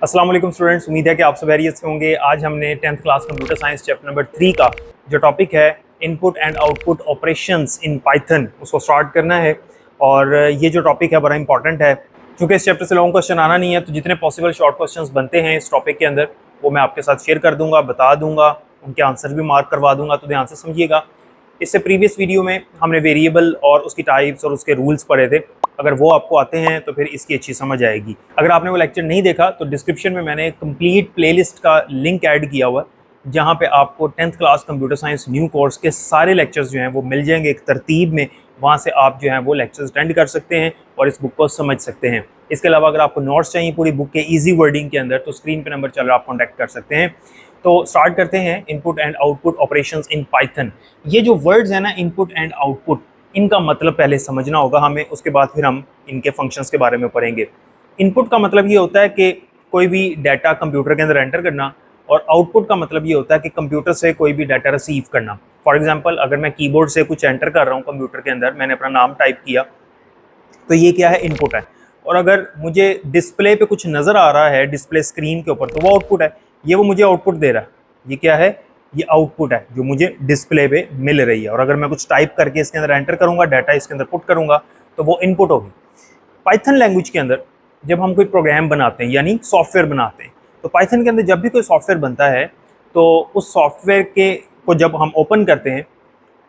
अस्सलाम वालेकुम स्टूडेंट्स, उम्मीद है कि आप सब खैरियत से होंगे। आज हमने 10th class computer science chapter number 3 का जो टॉपिक है input and output operations in Python उसको स्टार्ट करना है। और ये जो टॉपिक है बड़ा इंपॉर्टेंट है, क्योंकि इस चैप्टर से लॉन्ग क्वेश्चन आना नहीं है, तो जितने पॉसिबल शॉर्ट क्वेश्चंस बनते हैं इस टॉपिक के अंदर वो मैं आपके साथ शेयर कर दूंगा, बता दूंगा, उनके आंसर भी मार्क करवा दूंगा, तो ध्यान से समझिएगा। इससे प्रीवियस वीडियो में हमने वेरिएबल और उसकी टाइप्स और उसके रूल्स पढ़े थे। अगर वो आपको आते हैं तो फिर इसकी अच्छी समझ आएगी। अगर आपने वो लेक्चर नहीं देखा तो डिस्क्रिप्शन में मैंने एक कंप्लीट प्लेलिस्ट का लिंक ऐड किया हुआ है, जहाँ पे आपको 10th class computer science new course के सारे लेक्चर्स जो हैं वो मिल जाएंगे एक तरतीब में। वहाँ से आप जो हैं वो लेक्चर्स अटेंड कर सकते हैं और इस बुक को समझ सकते हैं। इसके अलावा अगर आपको नोट्स चाहिए पूरी बुक के ईजी वर्डिंग के अंदर, तो स्क्रीन पर नंबर चल रहा है, आप कॉन्टैक्ट कर सकते हैं। तो स्टार्ट करते हैं input and output operations in Python. ये जो वर्ड्स हैं ना, इनपुट एंड आउटपुट, इनका मतलब पहले समझना होगा हमें, उसके बाद फिर हम इनके फंक्शंस के बारे में पढ़ेंगे। इनपुट का मतलब ये होता है कि कोई भी डाटा कंप्यूटर के अंदर एंटर करना, और आउटपुट का मतलब ये होता है कि कंप्यूटर से कोई भी डाटा रिसीव करना। फॉर एग्जांपल, अगर मैं कीबोर्ड से कुछ एंटर कर रहा हूँ कंप्यूटर के अंदर, मैंने अपना नाम टाइप किया, तो ये क्या है, इनपुट है। और अगर मुझे डिस्प्ले पे कुछ नज़र आ रहा है डिस्प्ले स्क्रीन के ऊपर, तो वो आउटपुट है। ये वो मुझे आउटपुट दे रहा है, ये क्या है, ये आउटपुट है जो मुझे डिस्प्ले पे मिल रही है। और अगर मैं कुछ टाइप करके इसके अंदर एंटर करूंगा, डाटा इसके अंदर पुट करूंगा, तो वो इनपुट होगी। पाइथन लैंग्वेज के अंदर जब हम कोई प्रोग्राम बनाते हैं यानी सॉफ्टवेयर बनाते हैं, तो पाइथन के अंदर जब भी कोई सॉफ्टवेयर बनता है तो उस सॉफ्टवेयर के को जब हम ओपन करते हैं,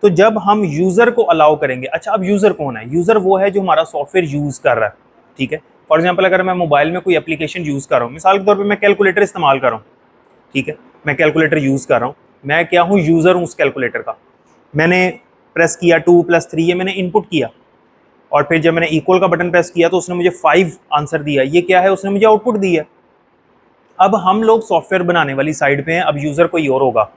तो जब हम यूज़र को अलाउ करेंगे, अच्छा अब यूज़र कौन है, यूज़र वो है जो हमारा सॉफ्टवेयर यूज़ कर रहा है, ठीक है। फॉर एग्जांपल, अगर मैं मोबाइल में कोई एप्लीकेशन यूज़ कर रहा हूँ, मिसाल के तौर पे मैं कैलकुलेटर इस्तेमाल कर रहा हूँ, ठीक है, मैं कैलकुलेटर यूज़ कर रहा हूँ, मैं क्या हूँ, यूज़र हूँ उस कैलकुलेटर का। मैंने प्रेस किया 2+3, ये मैंने इनपुट किया, और फिर जब मैंने इक्वल का बटन प्रेस किया तो उसने मुझे 5 आंसर दिया, ये क्या है, उसने मुझे आउटपुट दी है। अब हम लोग सॉफ्टवेयर बनाने वाली साइड पे हैं, अब यूज़र कोई और होगा,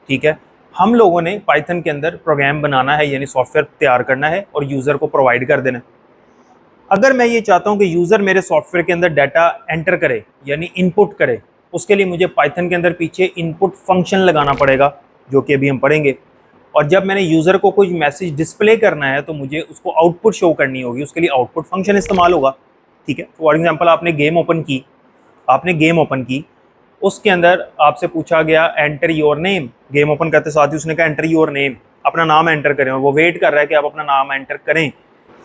ठीक है। हम लोगों ने पाइथन के अंदर प्रोग्राम बनाना है, यानी सॉफ्टवेयर तैयार करना है और यूज़र को प्रोवाइड कर देना है। अगर मैं ये चाहता हूँ कि यूज़र मेरे सॉफ्टवेयर के अंदर डाटा एंटर करे यानी इनपुट करे, उसके लिए मुझे पाइथन के अंदर पीछे इनपुट फंक्शन लगाना पड़ेगा, जो कि अभी हम पढ़ेंगे। और जब मैंने यूज़र को कोई मैसेज डिस्प्ले करना है तो मुझे उसको आउटपुट शो करनी होगी, उसके लिए आउटपुट फंक्शन इस्तेमाल होगा, ठीक है। फॉर एग्जाम्पल, आपने गेम ओपन की, उसके अंदर आपसे पूछा गया enter your name. Game open करते साथ ही उसने कहा एंटर योर नेम, अपना नाम एंटर करें, और वो वेट कर रहा है कि आप अपना नाम एंटर करें।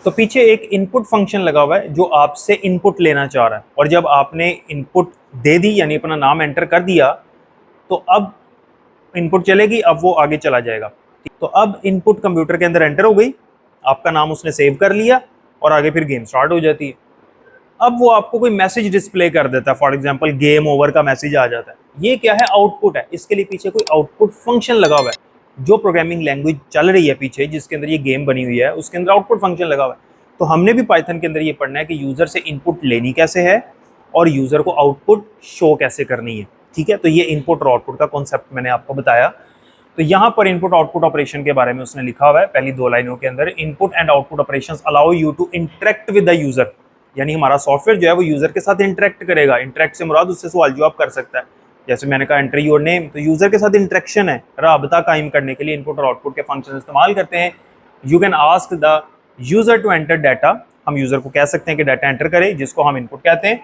तो पीछे एक इनपुट फंक्शन लगा हुआ है जो आपसे इनपुट लेना चाह रहा है, और जब आपने इनपुट दे दी यानी अपना नाम एंटर कर दिया, तो अब इनपुट चलेगी, अब वो आगे चला जाएगा। तो अब इनपुट कंप्यूटर के अंदर एंटर हो गई, आपका नाम उसने सेव कर लिया, और आगे फिर गेम स्टार्ट हो जाती है। अब वो आपको कोई मैसेज डिस्प्ले कर देता है, फॉर एग्जांपल गेम ओवर का मैसेज आ जाता है, ये क्या है, आउटपुट है। इसके लिए पीछे कोई आउटपुट फंक्शन लगा हुआ है, जो प्रोग्रामिंग लैंग्वेज चल रही है पीछे जिसके अंदर ये गेम बनी हुई है, उसके अंदर आउटपुट फंक्शन लगा हुआ है। तो हमने भी पाइथन के अंदर ये पढ़ना है कि यूज़र से इनपुट लेनी कैसे है और यूज़र को आउटपुट शो कैसे करनी है, ठीक है। तो ये इनपुट और आउटपुट का कॉन्सेप्ट मैंने आपको बताया। तो यहाँ पर इनपुट आउटपुट ऑपरेशन के बारे में उसने लिखा हुआ है पहली 2 लाइनों के अंदर, input and output operations allow you to interact with the user, यानी हमारा सॉफ्टवेयर जो है वो यूज़र के साथ इंटरेक्ट करेगा। इंटरेक्ट से मुराद उससे सवाल जवाब कर सकता है, जैसे मैंने कहा एंटर योर नेम, तो यूज़र के साथ इंटरेक्शन है, राबता कायम करने के लिए इनपुट और आउटपुट के फंक्शन इस्तेमाल करते हैं। You can ask the user to enter data, हम यूज़र को कह सकते हैं कि डाटा एंटर करे, जिसको हम इनपुट कहते हैं,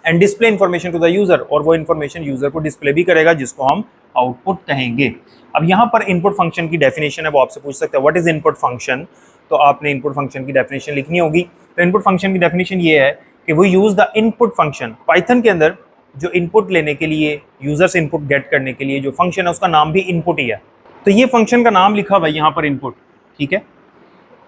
and display information to the user, और वो इन्फॉर्मेशन यूज़र को डिस्प्ले भी करेगा, जिसको हम आउटपुट कहेंगे। अब यहाँ पर इनपुट फंक्शन की डेफिनेशन है, वो आपसे पूछ सकते हैं व्हाट इज़ इनपुट फंक्शन, तो आपने इनपुट फंक्शन की डेफिनेशन लिखनी होगी। तो इनपुट फंक्शन की डेफिनेशन ये है कि वो use the input function, Python के अंदर जो इनपुट लेने के लिए, यूज़र से इनपुट गेट करने के लिए जो फंक्शन है उसका नाम भी इनपुट ही है। तो ये फंक्शन का नाम लिखा हुआ है यहाँ पर इनपुट, ठीक है,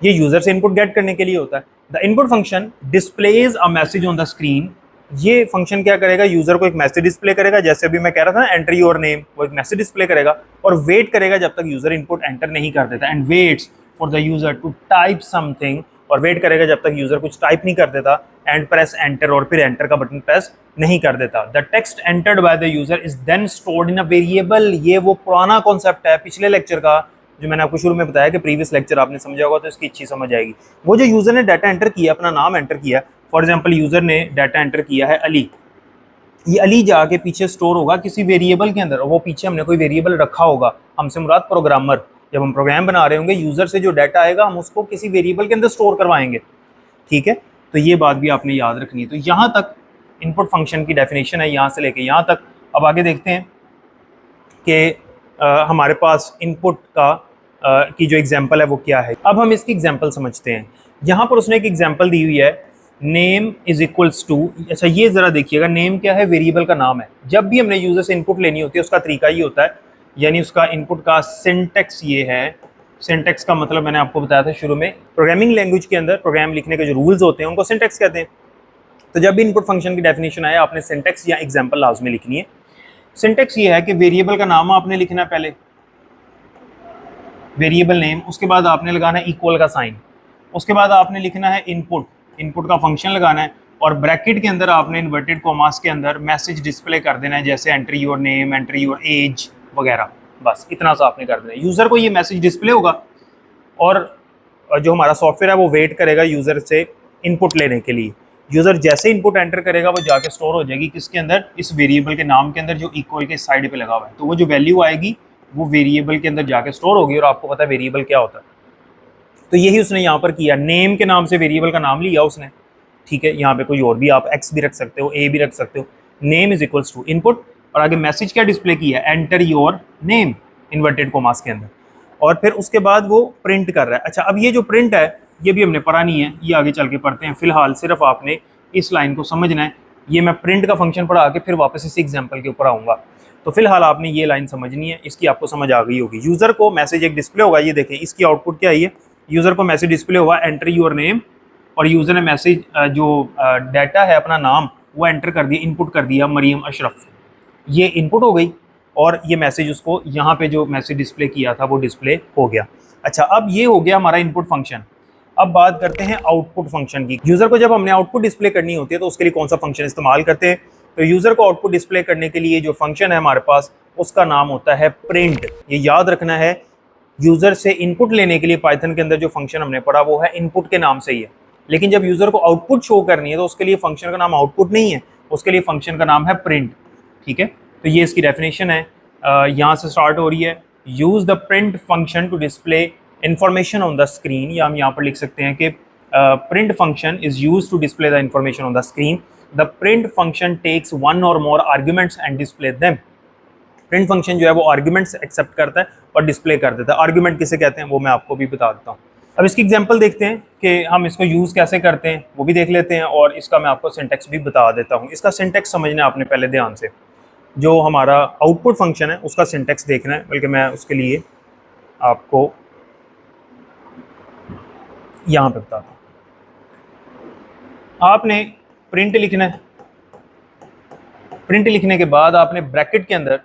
ये यूज़र से इनपुट गेट करने के लिए होता है। The input function displays a message on the screen, ये फंक्शन क्या करेगा, यूज़र को एक मैसेज डिस्प्ले करेगा, जैसे अभी मैं कह रहा था ना एंटर योर नेम, वो एक मैसेज डिस्प्ले करेगा और वेट करेगा जब तक यूज़र इनपुट एंटर नहीं कर देता, and waits for the user to type something, और वेट करेगा जब तक यूज़र कुछ टाइप नहीं कर देता, एंड प्रेस एंटर, और फिर एंटर का बटन प्रेस नहीं कर देता। The text entered by the user is then stored in a variable, ये वो पुराना कॉन्सेप्ट है पिछले लेक्चर का जो मैंने आपको शुरू में बताया कि प्रीवियस लेक्चर आपने समझा होगा, तो इसकी अच्छी समझ आएगी। वो जो यूज़र ने डाटा एंटर किया, अपना नाम एंटर किया, फॉर एग्जाम्पल यूज़र ने डाटा एंटर किया है अली, ये अली जाके पीछे स्टोर होगा किसी वेरिएबल के अंदर, और वो पीछे हमने कोई वेरिएबल रखा होगा, हमसे मुराद प्रोग्रामर, जब हम प्रोग्राम बना रहे होंगे यूज़र से जो डाटा आएगा हम उसको किसी वेरिएबल के अंदर स्टोर करवाएंगे, ठीक है। तो ये बात भी आपने याद रखनी है। तो यहाँ तक इनपुट फंक्शन की डेफिनेशन है यहाँ से लेके यहाँ तक। अब आगे देखते हैं कि हमारे पास इनपुट का की जो एग्जांपल है वो क्या है। अब हम इसकी एग्जांपल समझते हैं। यहाँ पर उसने एक एग्जांपल दी हुई है, नेम इज इक्वल्स टू। अच्छा ये ज़रा देखिएगा, नेम क्या है? वेरिएबल का नाम है। जब भी हमने यूज़र से इनपुट लेनी होती है उसका तरीका ये होता है, यानी उसका इनपुट का सिंटेक्स ये है। सिंटेक्स का मतलब मैंने आपको बताया था शुरू में, प्रोग्रामिंग लैंग्वेज के अंदर प्रोग्राम लिखने के जो रूल्स होते हैं उनको सिंटेक्स कहते हैं। तो जब भी इनपुट फंक्शन की डेफिनेशन आए आपने सिंटेक्स या एग्जांपल लाजमी लिखनी है। सिंटेक्स ये है कि वेरिएबल का नाम आपने लिखना है पहले, वेरिएबल नेम, उसके बाद आपने लगाना है इक्वल का साइन, उसके बाद आपने लिखना है इनपुट, इनपुट का फंक्शन लगाना है, और ब्रैकेट के अंदर आपने इन्वर्टेड कॉमास के अंदर मैसेज डिस्प्ले कर देना है, जैसे enter your name, enter your age वगैरह। बस इतना सा आपने कर देना है। यूज़र को ये मैसेज डिस्प्ले होगा और जो हमारा सॉफ्टवेयर है वो वेट करेगा यूज़र से इनपुट लेने के लिए। यूज़र जैसे इनपुट एंटर करेगा वो जाके स्टोर हो जाएगी किसके अंदर? इस वेरिएबल के नाम के अंदर जो इक्वल के साइड पे लगा हुआ है। तो वो जो वैल्यू आएगी वो वेरिएबल के अंदर जाके स्टोर होगी, और आपको पता है वेरिएबल क्या होता है। तो यही उसने यहाँ पर किया, नेम के नाम से वेरिएबल का नाम लिया उसने, ठीक है। यहाँ पे कोई और भी आप एक्स भी रख सकते हो, ए भी रख सकते हो। Name is equals to input, और आगे मैसेज क्या डिस्प्ले किया? Enter your name inverted commas के अंदर, और फिर उसके बाद वो प्रिंट कर रहा है। अच्छा अब ये जो प्रिंट है ये भी हमने पढ़ा नहीं है, ये आगे चल के पढ़ते हैं। फिलहाल सिर्फ आपने इस लाइन को समझना है। ये मैं प्रिंट का फंक्शन पढ़ा के फिर वापस इसी एग्जाम्पल के ऊपर आऊँगा। तो फिलहाल आपने ये लाइन समझनी है, इसकी आपको समझ आ गई होगी। यूज़र को मैसेज एक डिस्प्ले होगा, ये देखें इसकी आउटपुट क्या है। यूज़र को मैसेज डिस्प्ले हुआ एंटर योर नेम, और यूज़र ने मैसेज जो डाटा है अपना नाम वो एंटर कर दिया, इनपुट कर दिया मरियम अशरफ, ये इनपुट हो गई, और ये मैसेज उसको यहाँ पे जो मैसेज डिस्प्ले किया था वो डिस्प्ले हो गया। अच्छा अब ये हो गया हमारा इनपुट फंक्शन। अब बात करते हैं आउटपुट फंक्शन की। यूज़र को जब हमने आउटपुट डिस्प्ले करनी होती है तो उसके लिए कौन सा फंक्शन इस्तेमाल करते हैं? तो यूज़र को आउटपुट डिस्प्ले करने के लिए जो फंक्शन है हमारे पास उसका नाम होता है प्रिंट। ये याद रखना है, यूज़र से इनपुट लेने के लिए पाइथन के अंदर जो फंक्शन हमने पढ़ा वो है इनपुट के नाम से ही है, लेकिन जब यूज़र को आउटपुट शो करनी है तो उसके लिए फंक्शन का नाम आउटपुट नहीं है, उसके लिए फंक्शन का नाम है प्रिंट, ठीक है। तो ये इसकी डेफिनेशन है, यहाँ से स्टार्ट हो रही है। Use the print function to display information on the screen, या हम यहाँ पर लिख सकते हैं कि print function is use to display the information on the screen. The print function takes one or more arguments and display them. Print function जो है वो आर्ग्यूमेंट्स एक्सेप्ट करता है और डिस्प्ले कर देता है। आर्ग्यूमेंट किसे कहते हैं वो मैं आपको भी बता देता हूँ। अब इसकी एग्जांपल देखते हैं कि हम इसको यूज़ कैसे करते हैं, वो भी देख लेते हैं, और इसका मैं आपको सिंटेक्स भी बता देता हूँ। इसका सिंटेक्स समझना है आपने पहले ध्यान से। जो हमारा आउटपुट फंक्शन है उसका सिंटेक्स देखना है, बल्कि मैं उसके लिए आपको यहाँ पे बताता हूँ। आपने प्रिंट लिखना है, प्रिंट लिखने के बाद आपने ब्रैकेट के अंदर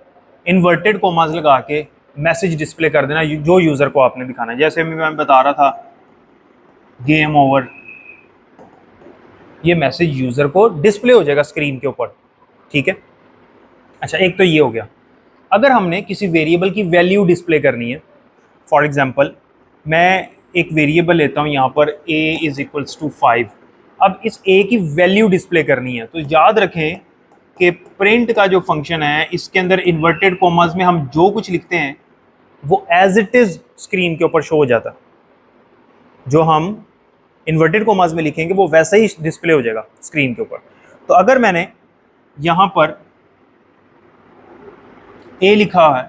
इन्वर्टेड कोमास लगा के मैसेज डिस्प्ले कर देना जो यूज़र को आपने दिखाना है। जैसे मैं बता रहा था गेम ओवर, ये मैसेज यूज़र को डिस्प्ले हो जाएगा स्क्रीन के ऊपर, ठीक है। अच्छा एक तो ये हो गया। अगर हमने किसी वेरिएबल की वैल्यू डिस्प्ले करनी है, फॉर एग्जांपल मैं एक वेरिएबल लेता हूँ यहाँ पर a इज़ इक्वल्स टू 5। अब इस a की वैल्यू डिस्प्ले करनी है तो याद रखें कि प्रिंट का जो फंक्शन है इसके अंदर इन्वर्टेड कॉमास में हम जो कुछ लिखते हैं वो एज इट इज़ स्क्रीन के ऊपर शो हो जाता है। जो हम इन्वर्टेड कॉमास में लिखेंगे वो वैसे ही डिस्प्ले हो जाएगा स्क्रीन के ऊपर। तो अगर मैंने यहाँ पर a लिखा है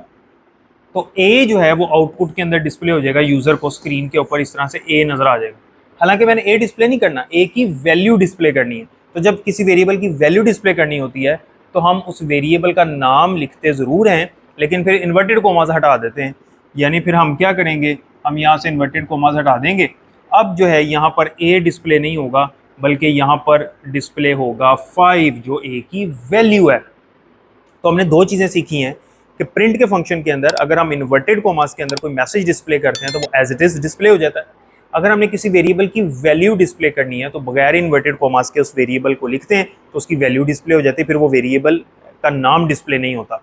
तो a जो है वो आउटपुट के अंदर डिस्प्ले हो जाएगा यूज़र को स्क्रीन के ऊपर, इस तरह से a नज़र आ जाएगा। हालांकि मैंने a डिस्प्ले नहीं करना, a की वैल्यू डिस्प्ले करनी है। तो जब किसी वेरिएबल की वैल्यू डिस्प्ले करनी होती है तो हम उस वेरिएबल का नाम लिखते ज़रूर हैं, लेकिन फिर इन्वर्टेड कोमास हटा देते हैं। यानी फिर हम क्या करेंगे, हम यहाँ से इन्वर्टेड कोमास हटा देंगे। अब जो है यहाँ पर a डिस्प्ले नहीं होगा, बल्कि यहाँ पर डिस्प्ले होगा 5 जो a की वैल्यू है। तो हमने दो चीज़ें सीखी हैं कि प्रिंट के फंक्शन के अंदर अगर हम इन्वर्टेड कोमास के अंदर कोई मैसेज डिस्प्ले करते हैं तो वो एज इट इज़ डिस्प्ले हो जाता है। अगर हमने किसी वेरिएबल की वैल्यू डिस्प्ले करनी है तो बगैर इन्वर्टेड कोमास के उस वेरिएबल को लिखते हैं तो उसकी वैल्यू डिस्प्ले हो जाती है, फिर वो वेरिएबल का नाम डिस्प्ले नहीं होता।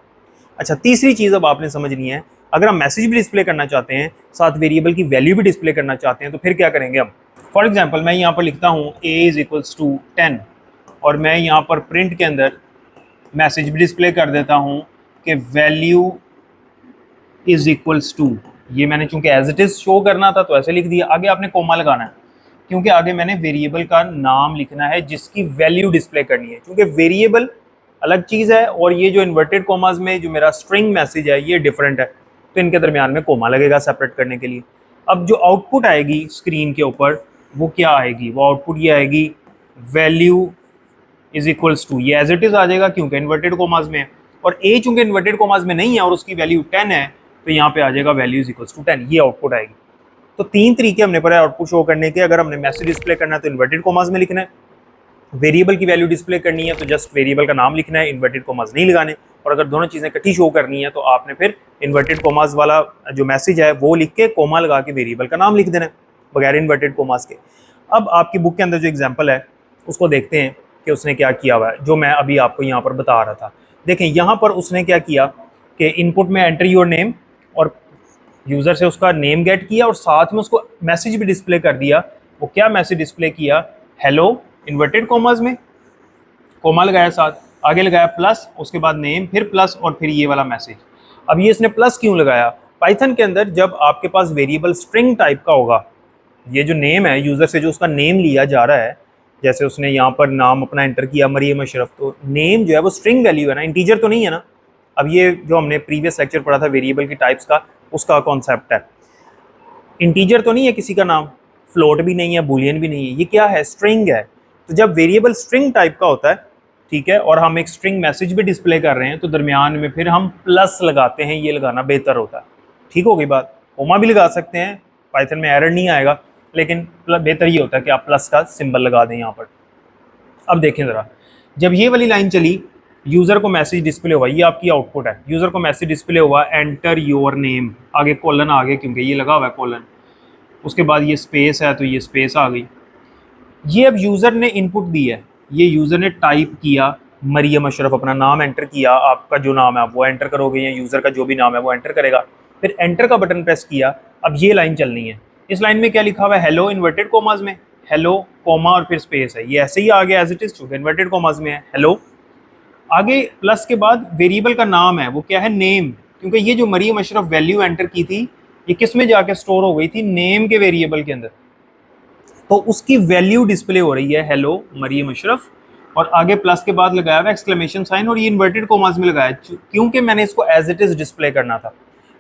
अच्छा तीसरी चीज़ अब आपने समझनी है, अगर हम मैसेज भी डिस्प्ले करना चाहते हैं साथ वेरिएबल की वैल्यू भी डिस्प्ले करना चाहते हैं तो फिर क्या करेंगे हम। फॉर एग्जाम्पल मैं यहाँ पर लिखता हूँ a इज़ इक्वल्स टू 10, और मैं यहाँ पर प्रिंट के अंदर मैसेज भी डिस्प्ले कर देता हूँ कि वैल्यू इज़ इक्वल्स टू, ये मैंने चूंकि एज इट इज़ शो करना था तो ऐसे लिख दिया। आगे आपने कोमा लगाना है, क्योंकि आगे मैंने वेरिएबल का नाम लिखना है जिसकी वैल्यू डिस्प्ले करनी है, क्योंकि वेरिएबल अलग चीज़ है और ये जो इन्वर्टेड कोमास में जो मेरा स्ट्रिंग मैसेज है ये डिफरेंट है, तो इनके दरमियान में कोमा लगेगा सेपरेट करने के लिए। अब जो आउटपुट आएगी स्क्रीन के ऊपर वो क्या आएगी, वो आउटपुट ये आएगी वैल्यू इज इक्वल्स टू, ये एज इट इज़ आ जाएगा क्योंकि इन्वर्टेड कोमास में है, और ए चूंकि इन्वर्टेड कोमास में नहीं है और उसकी वैल्यू 10 है तो यहाँ पे आ जाएगा वैल्यू इज इक्वल्स टू 10, ये आउटपुट आएगी। तो 3 तरीके हमने पढ़ा आउटपुट शो करने के। अगर हमने मैसेज डिस्प्ले करना है तो इन्वर्टेड कोमास में लिखना है, वेरिएबल की वैल्यू डिस्प्ले करनी है तो जस्ट वेरिएबल का नाम लिखना है, इन्वर्टेड कोमास नहीं लगाने, और अगर दोनों चीज़ें इकट्ठी शो करनी है तो आपने फिर इन्वर्टेड कोमास वाला जो मैसेज है वो लिख के कोमा लगा के वेरिएबल का नाम लिख देना है बगैर इन्वर्टेड कोमास के। अब आपकी बुक के अंदर जो एग्जाम्पल है उसको देखते हैं कि उसने क्या किया हुआ है, जो मैं अभी आपको यहाँ पर बता रहा था। देखें यहाँ पर उसने क्या किया कि इनपुट में एंटर योर नेम, और यूज़र से उसका नेम गेट किया और साथ में उसको मैसेज भी डिस्प्ले कर दिया। वो क्या मैसेज डिस्प्ले किया, हेलो इन्वर्टेड कोमास में, कोमा लगाया, साथ आगे लगाया प्लस, उसके बाद नेम, फिर प्लस और फिर ये वाला मैसेज। अब ये इसने प्लस क्यों लगाया, पाइथन के अंदर जब आपके पास वेरिएबल स्ट्रिंग टाइप का होगा, ये जो नेम है यूज़र से जो उसका नेम लिया जा रहा है, जैसे उसने यहाँ पर नाम अपना एंटर किया मरियम अशरफ, तो नेम जो है वो स्ट्रिंग वैल्यू है ना, इंटीजर तो नहीं है ना। अब ये जो हमने प्रीवियस लेक्चर पढ़ा था वेरिएबल की टाइप्स का, उसका कॉन्सेप्ट है, इंटीजर तो नहीं है किसी का नाम, फ्लोट भी नहीं है, बूलियन भी नहीं है, ये क्या है, स्ट्रिंग है। तो जब वेरिएबल स्ट्रिंग टाइप का होता है, ठीक है, और हम एक स्ट्रिंग मैसेज भी डिस्प्ले कर रहे हैं तो दरमियान में फिर हम प्लस लगाते हैं, ये लगाना बेहतर होता है। ठीक हो गई बात, कोमा भी लगा सकते हैं, पाइथन में एरर नहीं आएगा, लेकिन बेहतर ये होता है कि आप प्लस का सिंबल लगा दें यहाँ पर। अब देखें ज़रा, जब ये वाली लाइन चली यूज़र को मैसेज डिस्प्ले हुआ, ये आपकी आउटपुट है, यूज़र को मैसेज डिस्प्ले हुआ एंटर योर नेम, आगे कॉलन आ गए क्योंकि ये लगा हुआ है कॉलन, उसके बाद ये स्पेस है तो ये स्पेस आ गई। ये अब यूज़र ने इनपुट दी है, ये यूज़र ने टाइप किया मरियम अशरफ, अपना नाम एंटर किया, आपका जो नाम है आप वो एंटर करोगे या यूज़र का जो भी नाम है वो एंटर करेगा, फिर एंटर का बटन प्रेस किया। अब ये लाइन चलनी है, इस लाइन में क्या लिखा हुआ है, हेलो इन्वर्टेड कोमास में, हेलो कोमा और फिर स्पेस है, ये ऐसे ही आ गया एज इट इज़ चूँकि इन्वर्टेड कोमास में है हेलो। आगे प्लस के बाद वेरिएबल का नाम है वो क्या है, नेम, क्योंकि ये जो मरियम अशरफ वैल्यू एंटर की थी ये किस में जाके स्टोर हो गई थी, नेम के वेरिएबल के अंदर, तो उसकी वैल्यू डिस्प्ले हो रही है हेलो मरियम अशरफ, और आगे प्लस के बाद लगाया हुआ एक्सक्लेमेशन साइन और ये इन्वर्टेड कोमास में लगाया क्योंकि मैंने इसको एज इट इज़ डिस्प्ले करना था,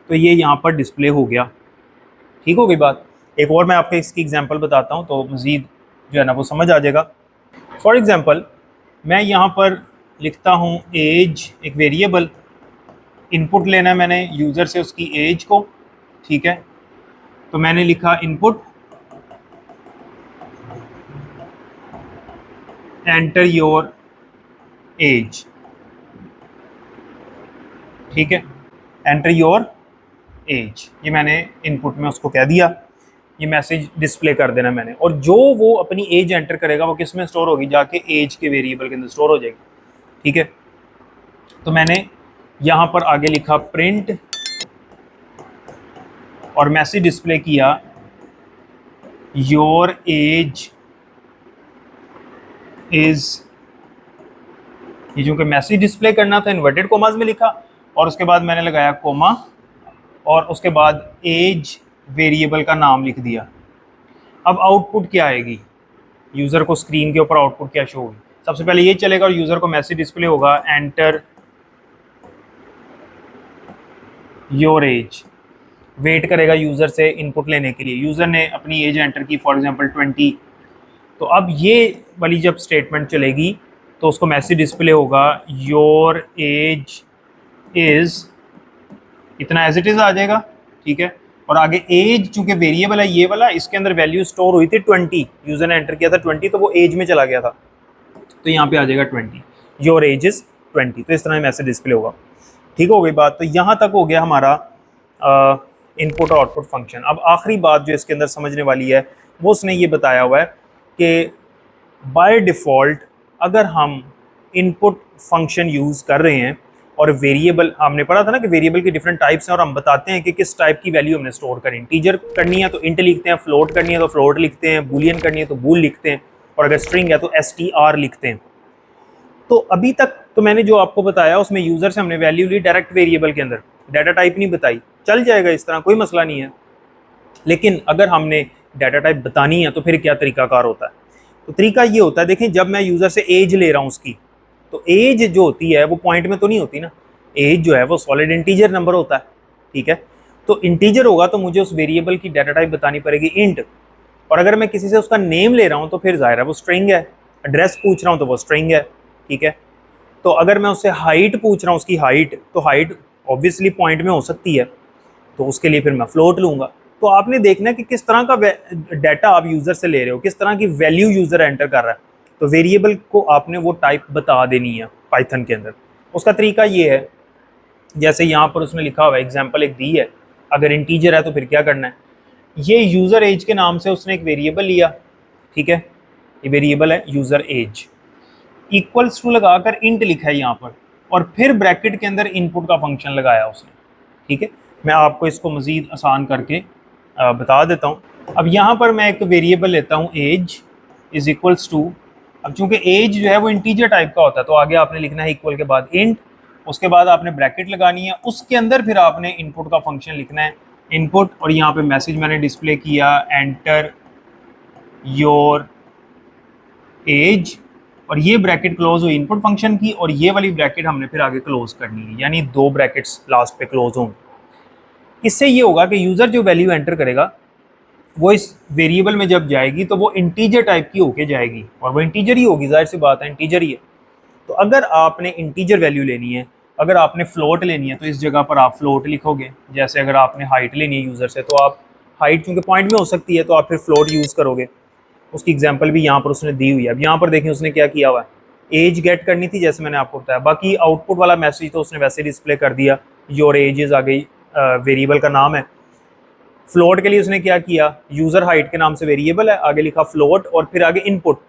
तो ये यहाँ पर डिस्प्ले हो गया। ठीक हो गई बात। एक और मैं आपको इसकी एग्जांपल बताता हूँ तो मज़ीद जो है ना वो समझ आ जाएगा। फॉर एग्जांपल मैं यहाँ पर लिखता हूँ एज, एक वेरिएबल, इनपुट लेना है मैंने यूज़र से उसकी एज को, ठीक है, तो मैंने लिखा इनपुट एंटर योर एज, ठीक है, एंटर योर एज, ये मैंने इनपुट में उसको कह दिया, ये मैसेज डिस्प्ले कर देना मैंने, और जो वो अपनी एज एंटर करेगा वो किस में स्टोर होगी, जाके एज के वेरिएबल के अंदर स्टोर हो जाएगी। ठीक है, तो मैंने यहाँ पर आगे लिखा प्रिंट और मैसेज डिस्प्ले किया योर एज इज, ये जो कि मैसेज डिस्प्ले करना था इन्वर्टेड कोमास में लिखा, और उसके बाद मैंने लगाया कोमा और उसके बाद एज वेरिएबल का नाम लिख दिया। अब आउटपुट क्या आएगी, यूज़र को स्क्रीन के ऊपर आउटपुट क्या शो होगी, सबसे पहले ये चलेगा और यूज़र को मैसेज डिस्प्ले होगा एंटर योर एज, वेट करेगा यूज़र से इनपुट लेने के लिए, यूज़र ने अपनी एज एंटर की फॉर एग्जांपल 20, तो अब ये वाली जब स्टेटमेंट चलेगी तो उसको मैसेज डिस्प्ले होगा योर एज इज़, इतना एज इट इज़ आ जाएगा। ठीक है, और आगे एज चूँकि वेरिएबल है ये वाला, इसके अंदर वैल्यू स्टोर हुई थी 20, यूज़र ने एंटर किया था 20, तो वो एज में चला गया था, तो यहाँ पे आ जाएगा 20, योर एज इज़ 20, तो इस तरह मैसेज डिस्प्ले होगा। ठीक हो गई बात। तो यहाँ तक हो गया हमारा इनपुट और आउटपुट फंक्शन। अब आखिरी बात जो इसके अंदर समझने वाली है वो उसने ये बताया हुआ है कि बाय डिफ़ॉल्ट अगर हम इनपुट फंक्शन यूज़ कर रहे हैं और वेरिएबल, हमने पढ़ा था ना कि वेरिएबल के डिफरेंट टाइप्स हैं और हम बताते हैं कि किस टाइप की वैल्यू हमने स्टोर करें, इंटीजर करनी है तो इंट लिखते हैं, फ्लोट करनी है तो फ्लोट लिखते हैं, बूलियन करनी है तो बूल लिखते हैं, और अगर स्ट्रिंग है तो str लिखते हैं। तो अभी तक तो मैंने जो आपको बताया उसमें यूज़र से हमने वैल्यू ली डायरेक्ट वेरिएबल के अंदर, डाटा टाइप नहीं बताई, चल जाएगा इस तरह, कोई मसला नहीं है। लेकिन अगर हमने डाटा टाइप बतानी है तो फिर क्या तरीकाकार होता है। तो तरीका ये होता है, देखें जब मैं यूज़र से एज ले रहा हूँ उसकी, तो एज जो होती है वो पॉइंट में तो नहीं होती ना, एज जो है वो सॉलिड इंटीजर नंबर होता है, ठीक है। तो इंटीजर होगा तो मुझे उस वेरिएबल की डाटा टाइप बतानी पड़ेगी इंट, और अगर मैं किसी से उसका नेम ले रहा हूँ तो फिर जाहिर है वो स्ट्रिंग है, एड्रेस पूछ रहा हूँ तो वो स्ट्रिंग है, ठीक है। तो अगर मैं उससे हाइट पूछ रहा हूँ उसकी हाइट, तो हाइट ऑब्वियसली पॉइंट में हो सकती है, तो उसके लिए फिर मैं फ्लोट लूँगा। तो आपने देखना है कि किस तरह का डाटा आप यूज़र से ले रहे हो, किस तरह की वैल्यू यूज़र एंटर कर रहा है, तो वेरिएबल को आपने वो टाइप बता देनी है पाइथन के अंदर। उसका तरीका ये है, जैसे यहाँ पर उसने लिखा हुआ है, एग्जाम्पल एक दी है, अगर इंटीजर है तो फिर क्या करना है, ये यूज़र एज के नाम से उसने एक वेरिएबल लिया, ठीक है, ये वेरिएबल है यूज़र एज, इक्वल्स टू लगाकर इंट लिखा है यहाँ पर, और फिर ब्रैकेट के अंदर इनपुट का फंक्शन लगाया उसने, ठीक है। मैं आपको इसको मज़ीद आसान करके बता देता हूँ। अब यहाँ पर मैं एक वेरिएबल लेता हूँ एज इज़ इक्वल्स टू, अब चूंकि एज जो है वो इंटीजर टाइप का होता है तो आगे आपने लिखना है इक्वल के बाद इंट, उसके बाद आपने ब्रैकेट लगानी है, उसके अंदर फिर आपने इनपुट का फंक्शन लिखना है इनपुट, और यहाँ पे मैसेज मैंने डिस्प्ले किया एंटर योर एज, और ये ब्रैकेट क्लोज हुई इनपुट फंक्शन की, और ये वाली ब्रैकेट हमने फिर आगे क्लोज करनी है, यानी 2 ब्रैकेट्स लास्ट पे क्लोज होंगे। इससे ये होगा कि यूज़र जो वैल्यू एंटर करेगा वो इस वेरिएबल में जब जाएगी तो वो इंटीजर टाइप की होके जाएगी, और वो इंटीजर ही होगी, जाहिर सी बात है इंटीजर ही है। तो अगर आपने इंटीजर वैल्यू लेनी है, अगर आपने फ्लोट लेनी है तो इस जगह पर आप फ्लोट लिखोगे, जैसे अगर आपने हाइट लेनी है यूज़र से तो आप हाइट चूँकि पॉइंट में हो सकती है तो आप फिर फ्लोट यूज़ करोगे। उसकी एग्जांपल भी यहाँ पर उसने दी हुई है। अब यहाँ पर देखें उसने क्या किया हुआ है, एज गेट करनी थी जैसे मैंने आपको बताया, बाकी आउटपुट वाला मैसेज तो उसने वैसे डिस्प्ले कर दिया, योर एजेस आ गई, वेरिएबल का नाम है। फ्लोट के लिए उसने क्या किया, यूज़र हाइट के नाम से वेरिएबल है, आगे लिखा फ्लोट और फिर आगे इनपुट,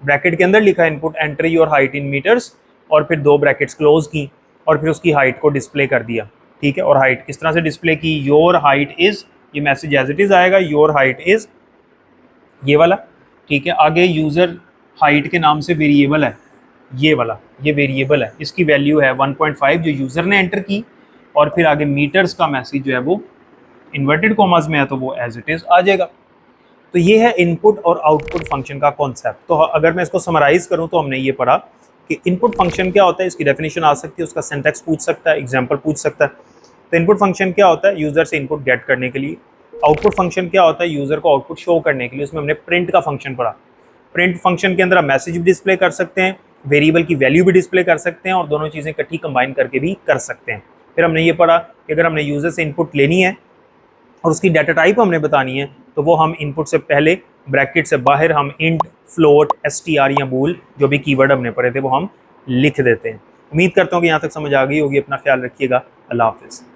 ब्रैकेट के अंदर लिखा input enter your height in metres, और फिर 2 ब्रैकेट्स क्लोज की और फिर उसकी हाइट को डिस्प्ले कर दिया, ठीक है। और हाइट किस तरह से डिस्प्ले की, योर हाइट इज़, ये मैसेज एज इट इज़ आएगा, योर हाइट इज़ ये वाला, ठीक है। आगे यूज़र हाइट के नाम से वेरिएबल है ये वाला, ये वेरिएबल है, इसकी वैल्यू है 1.5 जो यूज़र ने एंटर की, और फिर आगे मीटर्स का मैसेज जो है वो इन्वर्टेड कॉमास में है तो वो एज इट इज़ आ जाएगा। तो ये है इनपुट और आउटपुट फंक्शन का कॉन्सेप्ट। तो अगर मैं इसको समराइज़ करूँ तो हमने ये पढ़ा कि इनपुट फंक्शन क्या होता है, इसकी डेफिनेशन आ सकती है, उसका सिंटैक्स पूछ सकता है, एग्जाम्पल पूछ सकता है। तो इनपुट फंक्शन क्या होता है, यूज़र से इनपुट गेट करने के लिए। आउटपुट फंक्शन क्या होता है, यूज़र को आउटपुट शो करने के लिए। उसमें हमने प्रिंट का फंक्शन पढ़ा। प्रिंट फंक्शन के अंदर हम मैसेज भी डिस्प्ले कर सकते हैं, वेरिएबल की वैल्यू भी डिस्प्ले कर सकते हैं, और दोनों चीज़ें इकट्ठी कंबाइन करके भी कर सकते हैं। फिर हमने ये पढ़ा कि अगर हमने यूज़र से इनपुट लेनी है और उसकी डाटा टाइप हमने बतानी है तो वो हम इनपुट से पहले ब्रैकेट से बाहर हम इंट, फ्लोट, str या बूल जो भी कीवर्ड हमने पढ़े थे वो हम लिख देते हैं। उम्मीद करता हूँ कि यहाँ तक समझ आ गई होगी। अपना ख्याल रखिएगा। अल्लाह हाफिज़।